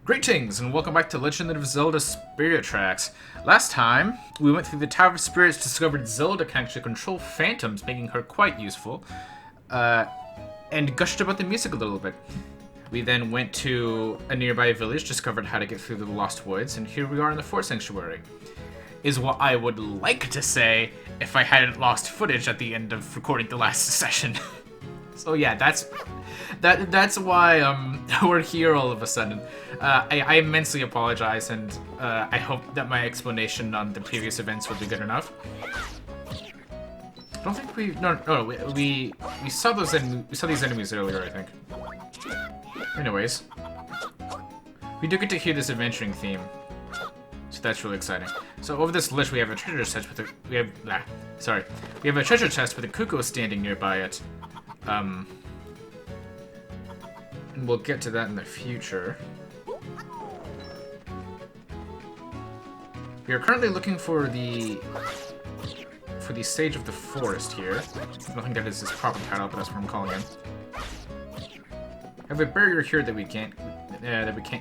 Greetings, and welcome back to Legend of Zelda Spirit Tracks. Last time, we went through the Tower of Spirits, discovered Zelda can actually control phantoms, making her quite useful, and gushed about the music a little bit. We then went to a nearby village, discovered how to get through the Lost Woods, and here we are in the Fort Sanctuary. Is what I would like to say if I hadn't lost footage at the end of recording the last session. So yeah, that's why we're here all of a sudden. I immensely apologize, and I hope that my explanation on the previous events will be good enough. I don't think we saw these enemies earlier, I think. Anyways, we do get to hear this adventuring theme, so that's really exciting. So over this ledge we have a treasure chest with a treasure chest with a cuckoo standing nearby it. And we'll get to that in the future. We are currently looking for the Sage of the Forest here. I don't think that is his proper title, but that's what I'm calling him. I have a barrier here that we can't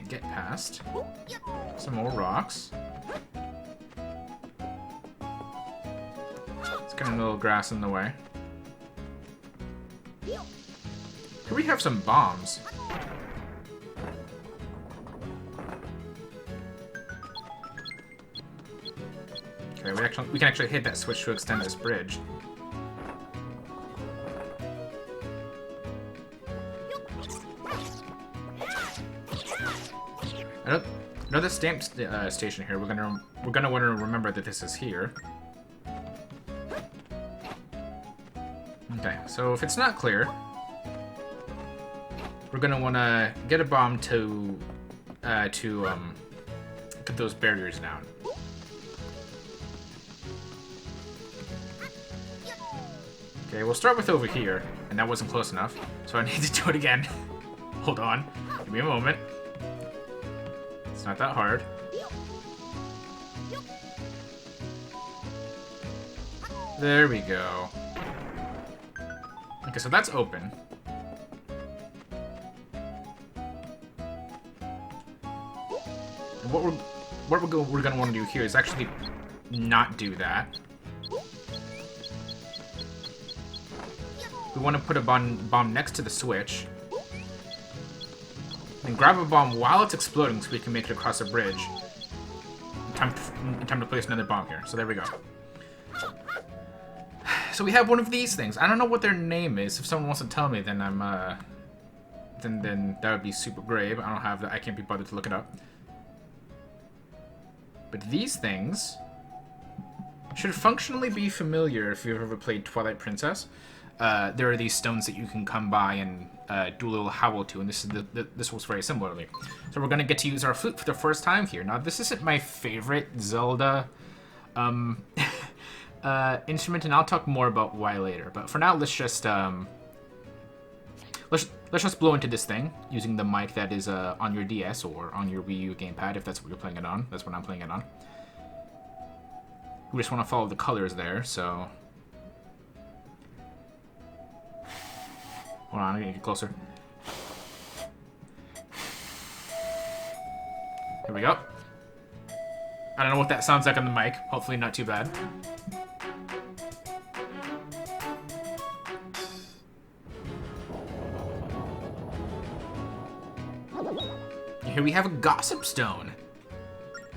get past. Some more rocks. It's getting a little grass in the way. Here we have some bombs. Okay, we can actually hit that switch to extend this bridge. Another stamp station here. We're gonna want to remember that this is here. Okay, so if it's not clear, we're gonna want to get a bomb to get those barriers down. Okay, we'll start with over here, and that wasn't close enough, so I need to do it again. Hold on, give me a moment. It's not that hard. There we go. Okay, so that's open. And what we're gonna want to do here is actually not do that. We want to put a bomb next to the switch, and grab a bomb while it's exploding so we can make it across a bridge. Time to place another bomb here. So there we go. So we have one of these things. I don't know what their name is. If someone wants to tell me, then then that would be super great. But I don't have that. I can't be bothered to look it up. But these things should functionally be familiar if you've ever played Twilight Princess. There are these stones that you can come by and do a little howl to, and this works very similarly. So we're going to get to use our flute for the first time here. Now, this isn't my favorite Zelda instrument, and I'll talk more about why later. But for now, let's just blow into this thing using the mic that is on your DS or on your Wii U gamepad, if that's what you're playing it on. That's what I'm playing it on. We just want to follow the colors there, so... Hold on, I need to get closer. Here we go. I don't know what that sounds like on the mic. Hopefully not too bad. Here we have a Gossip Stone.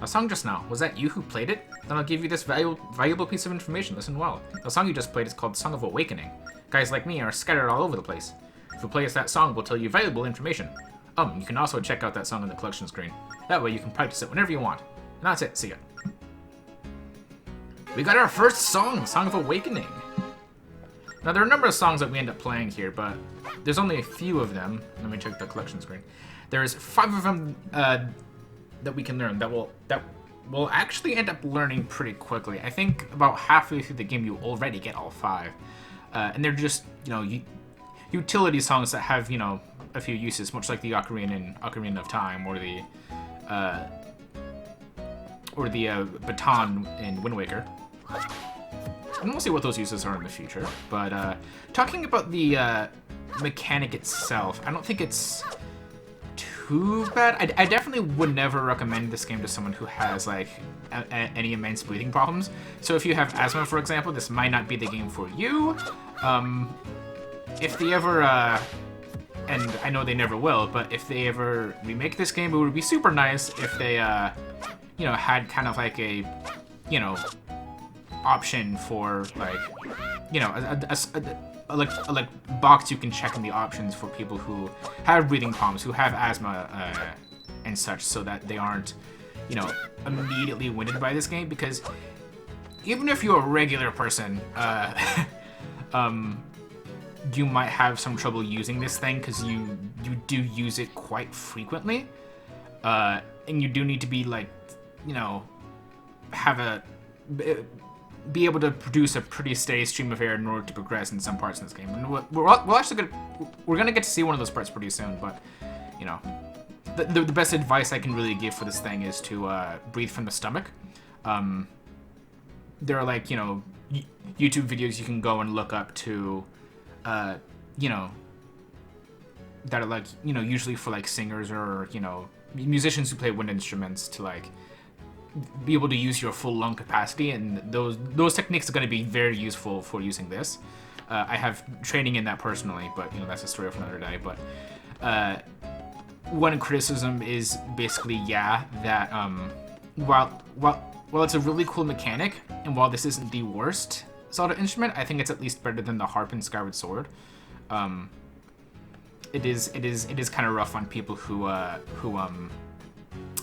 A song just now. Was that you who played it? Then I'll give you this valuable piece of information. Listen well. The song you just played is called Song of Awakening. Guys like me are scattered all over the place. If you play us that song, we'll tell you valuable information. You can also check out that song on the collection screen. That way you can practice it whenever you want. And that's it. See ya. We got our first song, Song of Awakening. Now, there are a number of songs that we end up playing here, but there's only a few of them. Let me check the collection screen. There's 5 of them that we can learn that we'll actually end up learning pretty quickly. I think about halfway through the game you already get all 5. And they're just, utility songs that have, a few uses, much like the Ocarina in Ocarina of Time, or the baton in Wind Waker. And we'll see what those uses are in the future. But talking about the mechanic itself, I don't think it's too bad. I definitely would never recommend this game to someone who has like any immense breathing problems. So if you have asthma, for example, this might not be the game for you. If they ever, and I know they never will, but if they ever remake this game, it would be super nice if they, you know, had kind of like a, you know, option for like, you know, a box you can check in the options for people who have breathing problems, who have asthma and such, so that they aren't, you know, immediately winded by this game. Because even if you're a regular person, you might have some trouble using this thing because you do use it quite frequently, and you do need to be like, you know, be able to produce a pretty steady stream of air in order to progress in some parts in this game. And we're gonna get to see one of those parts pretty soon. But you know, the best advice I can really give for this thing is to breathe from the stomach. There are like, you know, YouTube videos you can go and look up to, you know, that are like, you know, usually for like singers or, you know, musicians who play wind instruments, to like be able to use your full lung capacity, and those techniques are going to be very useful for using this. I have training in that personally, but you know, that's a story for another day. But one criticism is basically, yeah, that while it's a really cool mechanic, and while this isn't the worst Zelda instrument, I think it's at least better than the harp and Skyward Sword. It is kind of rough on people who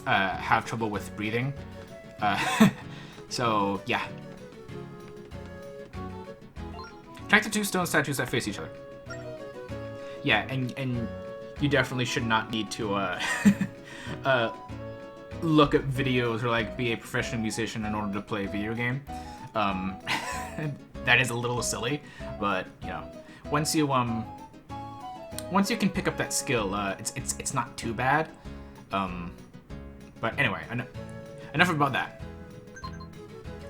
have trouble with breathing. So yeah. Connect the two stone statues that face each other. Yeah, and you definitely should not need to look at videos or like be a professional musician in order to play a video game. That is a little silly, but you know, once you can pick up that skill, it's not too bad. But anyway, enough about that.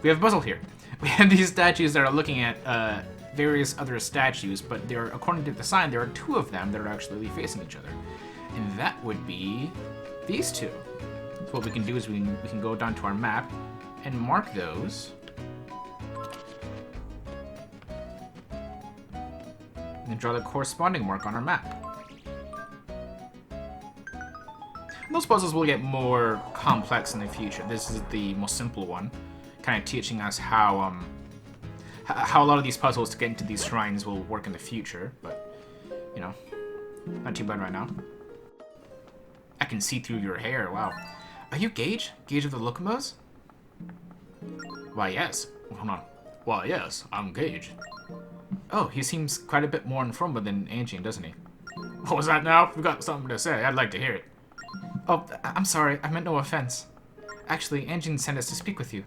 We have a puzzle here. We have these statues that are looking at various other statues, but there, according to the sign, there are two of them that are actually facing each other, and that would be these two. So what we can do is we can go down to our map and mark those, and draw the corresponding mark on our map. Those puzzles will get more complex in the future. This is the most simple one, kind of teaching us how a lot of these puzzles to get into these shrines will work in the future. But you know, not too bad right now. I can see through your hair. Wow, are you Gage? Gage of the Locomos? Why yes. Hold on. Why yes, I'm Gage. Oh, he seems quite a bit more informal than Angie, doesn't he? What was that now? We've got something to say. I'd like to hear it. Oh, I'm sorry. I meant no offense. Actually, Anjin sent us to speak with you.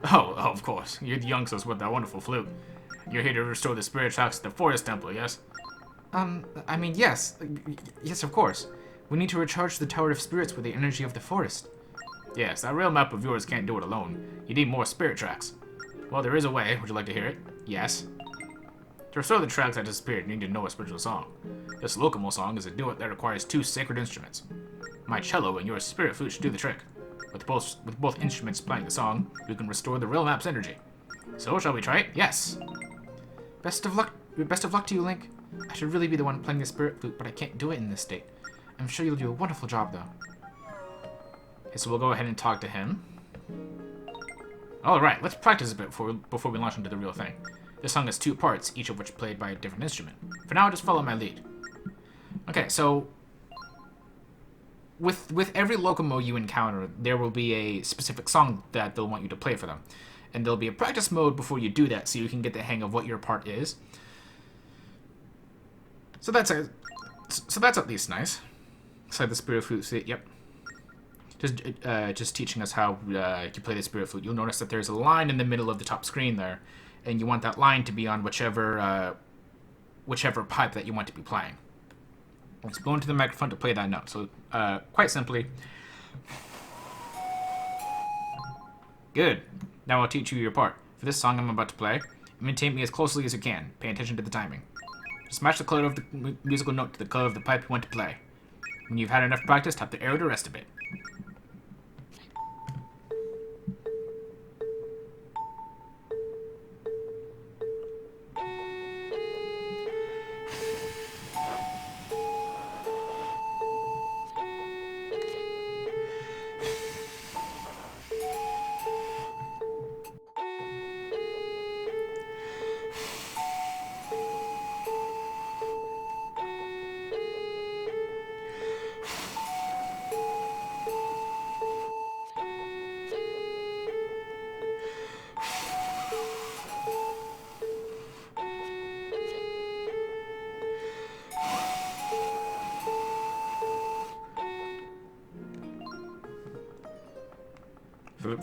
Oh, of course. You're the youngsters with that wonderful flute. You're here to restore the spirit tracks to the Forest Temple, yes? I mean, yes. Yes, of course. We need to recharge the Tower of Spirits with the energy of the forest. Yes, that rail map of yours can't do it alone. You need more spirit tracks. Well, there is a way. Would you like to hear it? Yes. To restore the tracks that disappeared, you need to know a spiritual song. This Locomo song is a duet that requires two sacred instruments. My cello and your spirit flute should do the trick. With both instruments playing the song, we can restore the real map's energy. So, shall we try it? Yes! Best of luck to you, Link. I should really be the one playing the spirit flute, but I can't do it in this state. I'm sure you'll do a wonderful job, though. Okay, so we'll go ahead and talk to him. Alright, let's practice a bit before we launch into the real thing. This song has two parts, each of which played by a different instrument. For now, just follow my lead. Okay, so with every Locomo you encounter, there will be a specific song that they'll want you to play for them. And there'll be a practice mode before you do that, so you can get the hang of what your part is. So that's at least nice. Inside the spirit flute, yep. Just teaching us how you play the spirit flute. You'll notice that there's a line in the middle of the top screen there, and you want that line to be on whichever pipe that you want to be playing. Let's blow into the microphone to play that note. So, quite simply. Good. Now I'll teach you your part. For this song I'm about to play, imitate me as closely as you can. Pay attention to the timing. Just match the color of the musical note to the color of the pipe you want to play. When you've had enough practice, tap the arrow to rest a bit.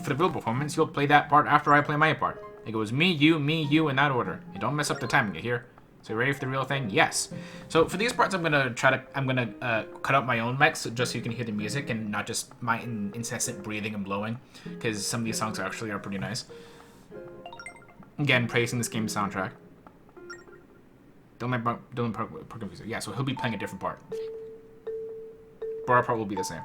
For the build performance, you'll play that part after I play my part. It goes me, you, in that order. You don't mess up the timing, you hear? So you ready for the real thing? Yes. So for these parts, I'm gonna cut out my own mix just so you can hear the music and not just my incessant breathing and blowing, because some of these songs actually are pretty nice. Again, praising this game's soundtrack. Dylan Park music. Yeah, so he'll be playing a different part. But our part will be the same.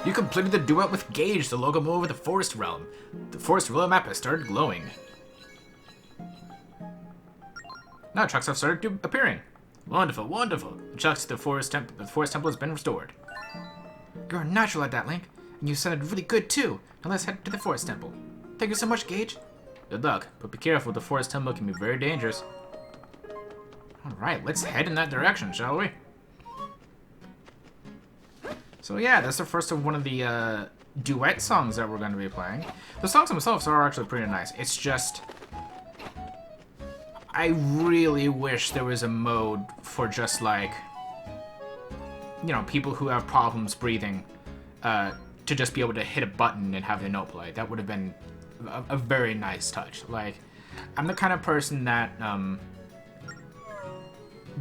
You completed the duet with Gage, the logo over the Forest Realm. The Forest Realm map has started glowing. Now trucks have started appearing. Wonderful, wonderful. The trucks to the Forest Temple has been restored. You're a natural at that, Link, and you sounded really good too. Now let's head to the Forest Temple. Thank you so much, Gage. Good luck, but be careful. The Forest Temple can be very dangerous. All right, let's head in that direction, shall we? So yeah, that's the first of one of the duet songs that we're going to be playing. The songs themselves are actually pretty nice. It's just, I really wish there was a mode for just like, you know, people who have problems breathing, to just be able to hit a button and have the note play. That would have been a very nice touch. Like, I'm the kind of person that,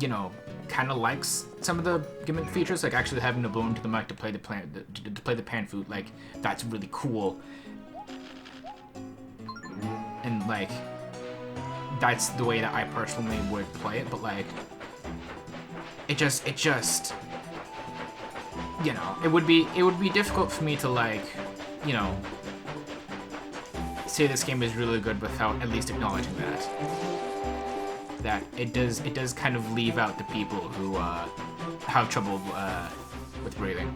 you know, kind of likes some of the gimmick features, like actually having to blow into the mic to play the pan flute. Like, that's really cool, and like that's the way that I personally would play it. But like, it just you know, it would be difficult for me to, like, you know, say this game is really good without at least acknowledging that it does kind of leave out the people who have trouble with breathing.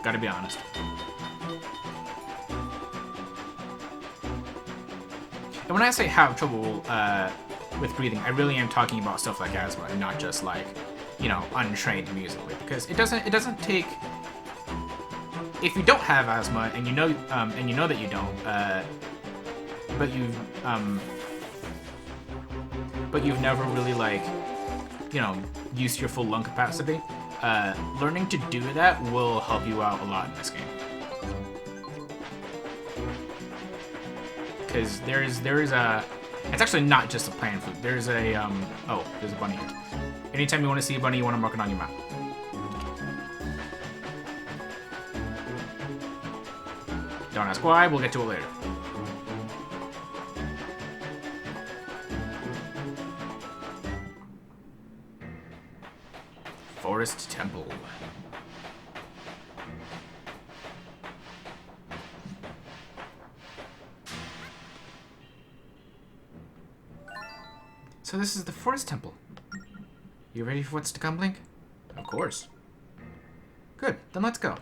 Gotta be honest. And when I say have trouble with breathing, I really am talking about stuff like asthma, and not just like, you know, untrained musically, because it doesn't take. If you don't have asthma and you know that you don't, but you've never really, like, you know, used your full lung capacity, learning to do that will help you out a lot in this game. Because there is a, it's actually not just a pan flute. There's a oh, there's a bunny here. Anytime you want to see a bunny, you want to mark it on your map. Don't ask why, we'll get to it later. Forest Temple. So this is the Forest Temple. You ready for what's to come, Link? Of course. Good, then let's go.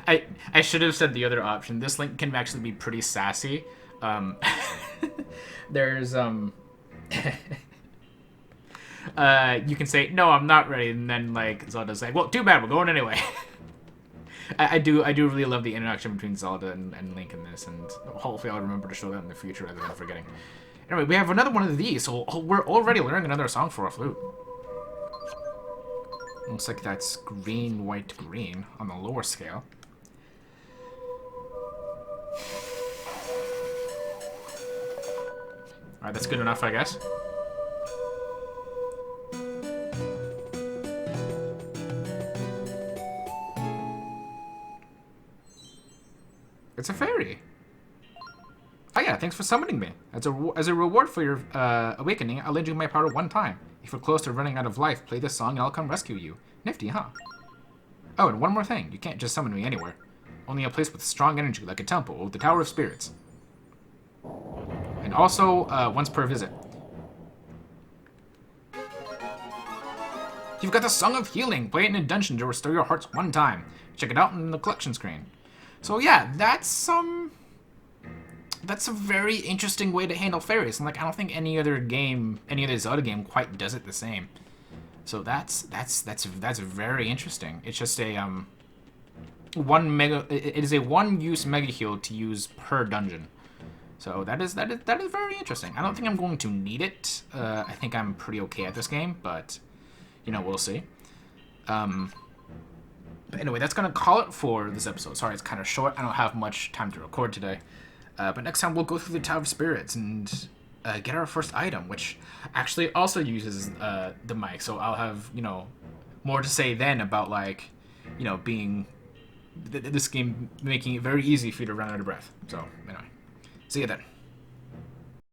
I should have said the other option. This link can actually be pretty sassy. There's you can say no, I'm not ready, and then like Zelda's like, well, too bad, we're going anyway. I do really love the interaction between Zelda and Link in this, and hopefully I'll remember to show that in the future rather than forgetting. Anyway, we have another one of these, so we're already learning another song for a flute. Looks like that's green, white, green on the lower scale. Alright, that's good enough, I guess. It's a fairy. Oh yeah, thanks for summoning me. As a reward for your awakening, I'll lend you my power one time. If you're close to running out of life, play this song and I'll come rescue you. Nifty, huh? Oh, and one more thing. You can't just summon me anywhere. Only a place with strong energy, like a temple or the Tower of Spirits. And also, once per visit. You've got the Song of Healing. Play it in a dungeon to restore your hearts one time. Check it out on the collection screen. So yeah, that's a very interesting way to handle fairies, and like I don't think any other Zelda game quite does it the same. So that's very interesting. It's just a it is a one-use mega heal to use per dungeon. So that is very interesting. I don't think I'm going to need it. I think I'm pretty okay at this game, but you know, we'll see. But anyway, that's going to call it for this episode. Sorry, it's kind of short. I don't have much time to record today. But next time, we'll go through the Tower of Spirits and get our first item, which actually also uses the mic. So I'll have, you know, more to say then about, like, you know, being... this game making it very easy for you to run out of breath. So, anyway. See you then.